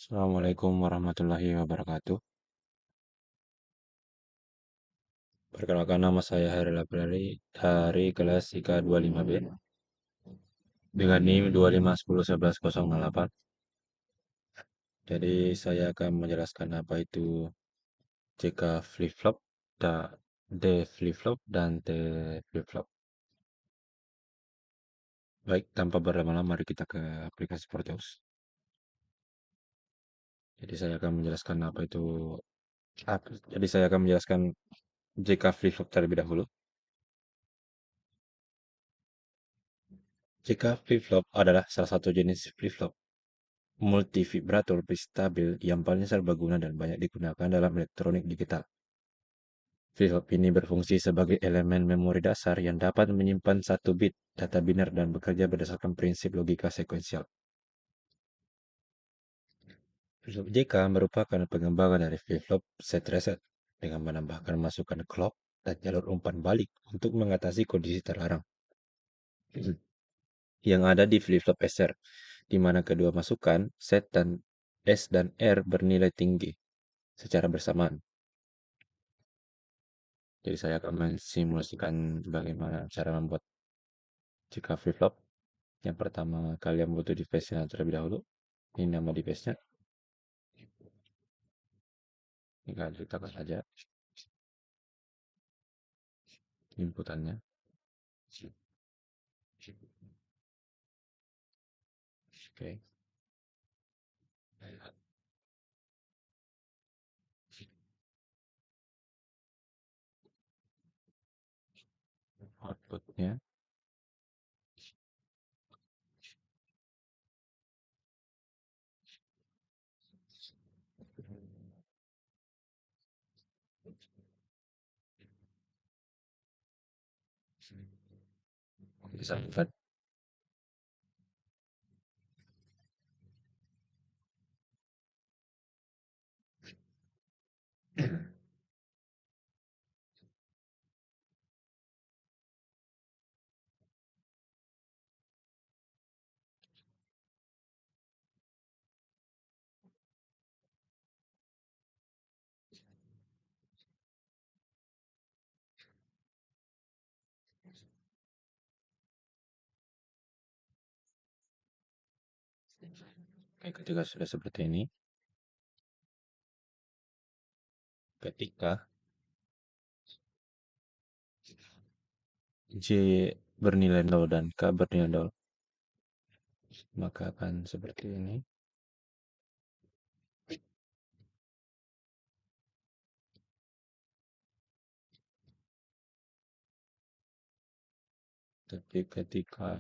Assalamualaikum warahmatullahi wabarakatuh. Perkenalkan nama saya Hairil Aprili dari kelas IKA 25B dengan NIM 251011008. Jadi saya akan menjelaskan apa itu JK flip-flop, D flip-flop, dan T flip-flop. Baik, tanpa berlama-lama mari kita ke aplikasi Proteus. Jadi saya akan menjelaskan apa itu jadi saya akan menjelaskan JK flip-flop terlebih dahulu. JK flip-flop adalah salah satu jenis flip-flop multivibrator stabil yang paling serbaguna dan banyak digunakan dalam elektronik digital. Flip-flop ini berfungsi sebagai elemen memori dasar yang dapat menyimpan satu bit data biner dan bekerja berdasarkan prinsip logika sekuensial. Flip-flop JK merupakan pengembangan dari flip-flop set reset dengan menambahkan masukan clock dan jalur umpan balik untuk mengatasi kondisi terlarang yang ada di flip-flop SR, di mana kedua masukan set dan S dan R bernilai tinggi secara bersamaan. Jadi saya akan mensimulasikan bagaimana cara membuat jika flip-flop. Yang pertama, kalian butuh device-nya terlebih dahulu. Ini nama device-nya. Tinggal ceritakan saja inputannya. Oke. Outputnya. Bisa lihat. Oke, ketika sudah seperti ini, ketika J bernilai 0 dan K bernilai 0, maka akan seperti ini. Tapi ketika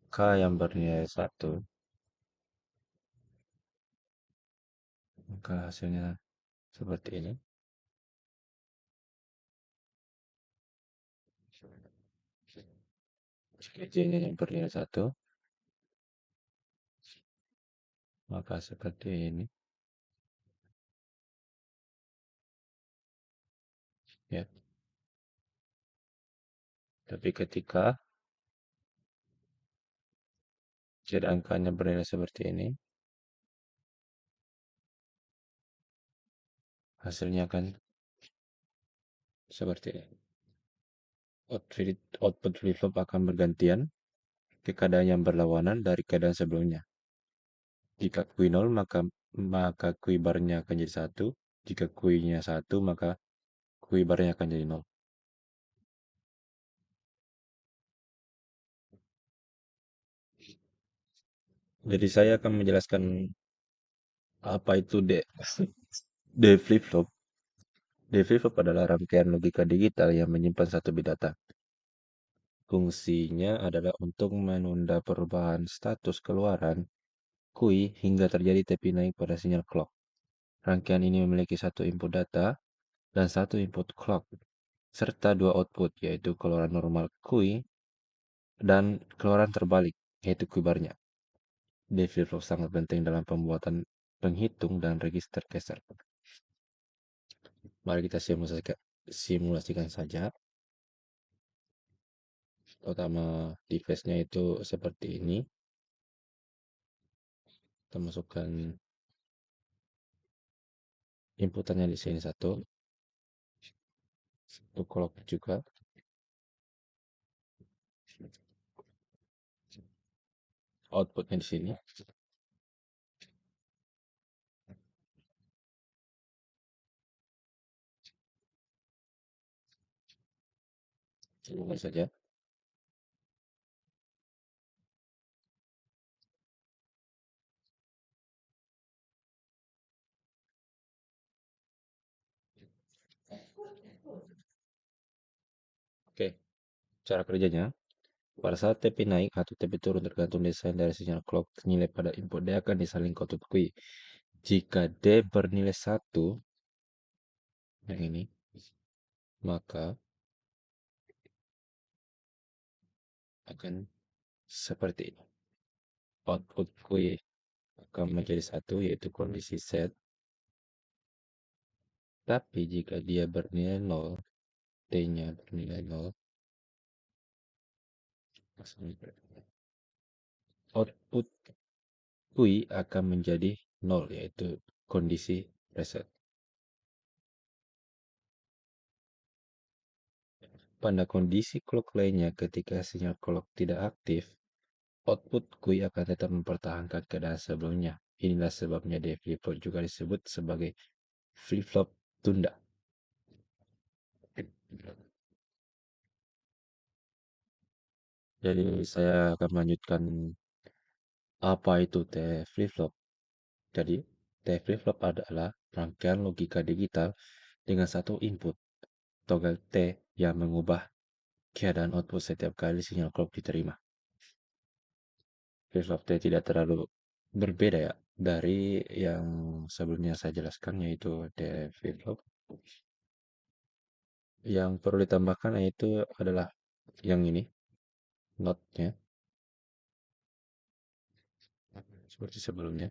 K yang bernilai 1, maka hasilnya seperti ini. Jika J-nya yang bernilai 1, maka seperti ini. Ya. Tapi ketika Z angkanya bernilai seperti ini, hasilnya akan seperti ini. Output flip-flop akan bergantian ke keadaan yang berlawanan dari keadaan sebelumnya. Jika kui 0, maka kui barnya akan jadi 1. Jika kui-nya 1, maka kui barnya akan jadi 0. Jadi saya akan menjelaskan apa itu D flip-flop. D flip-flop adalah rangkaian logika digital yang menyimpan satu bit data. Fungsinya adalah untuk menunda perubahan status keluaran kui hingga terjadi tepi naik pada sinyal clock. Rangkaian ini memiliki satu input data dan satu input clock, serta dua output, yaitu keluaran normal kui dan keluaran terbalik, yaitu kui barnya. D flip-flop sangat penting dalam pembuatan penghitung dan register caser. Mari kita simulasikan saja. Pertama, device-nya itu seperti ini. Kita masukkan inputannya di sini satu clock juga. Outputnya di sini. Coba saja. Oke, cara kerjanya. Pada saat TP naik atau TP turun tergantung desain dari sinyal clock, nilai pada input D akan disalin ke output QI. Jika D bernilai 1, yang ini, maka akan seperti ini. Output QI akan menjadi 1, yaitu kondisi set. Tapi jika dia bernilai 0, T-nya bernilai 0, output QI akan menjadi 0, yaitu kondisi reset. Pada kondisi clock lainnya ketika sinyal clock tidak aktif, output QI akan tetap mempertahankan keadaan sebelumnya. Inilah sebabnya di flip-flop juga disebut sebagai flip-flop tunda. Jadi saya akan melanjutkan apa itu T flip-flop. Jadi T flip-flop adalah rangkaian logika digital dengan satu input, toggle T, yang mengubah keadaan output setiap kali sinyal clock diterima. Flip-flop T tidak terlalu berbeda ya dari yang sebelumnya saya jelaskan, yaitu T flip-flop. Yang perlu ditambahkan yaitu adalah yang ini, notnya, seperti sebelumnya.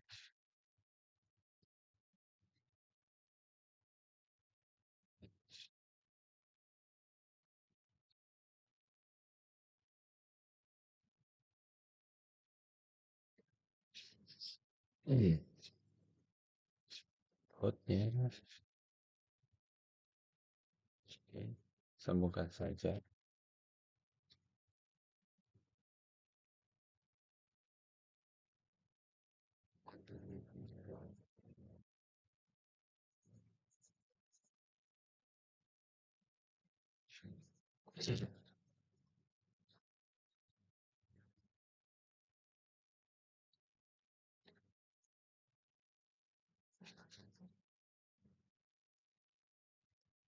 Hmm. Hotnya, oke, sambungkan saja.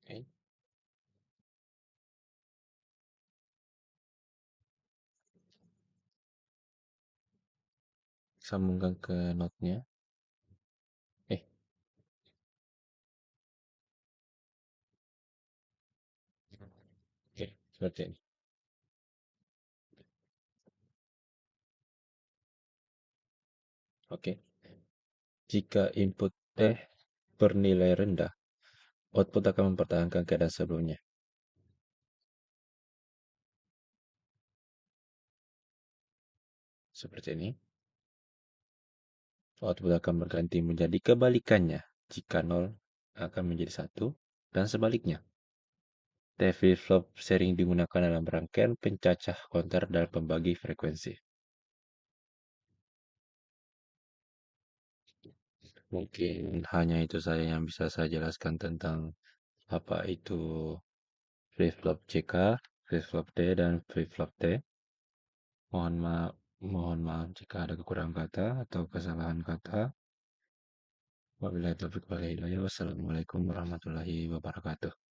Oke, sambungkan ke notnya. Eh, oke, seperti ini. Oke, jika input bernilai rendah, output akan mempertahankan keadaan sebelumnya. Seperti ini. Output akan berganti menjadi kebalikannya. Jika 0 akan menjadi 1 dan sebaliknya. T flip-flop sering digunakan dalam rangkaian pencacah counter dan pembagi frekuensi. Mungkin hanya itu saja yang bisa saya jelaskan tentang apa itu flip-flop CK, flip-flop D, dan flip-flop T. Mohon maaf jika ada kekurangan kata atau kesalahan kata. Wabillahi taufiq wal hidayah. Wassalamualaikum warahmatullahi wabarakatuh.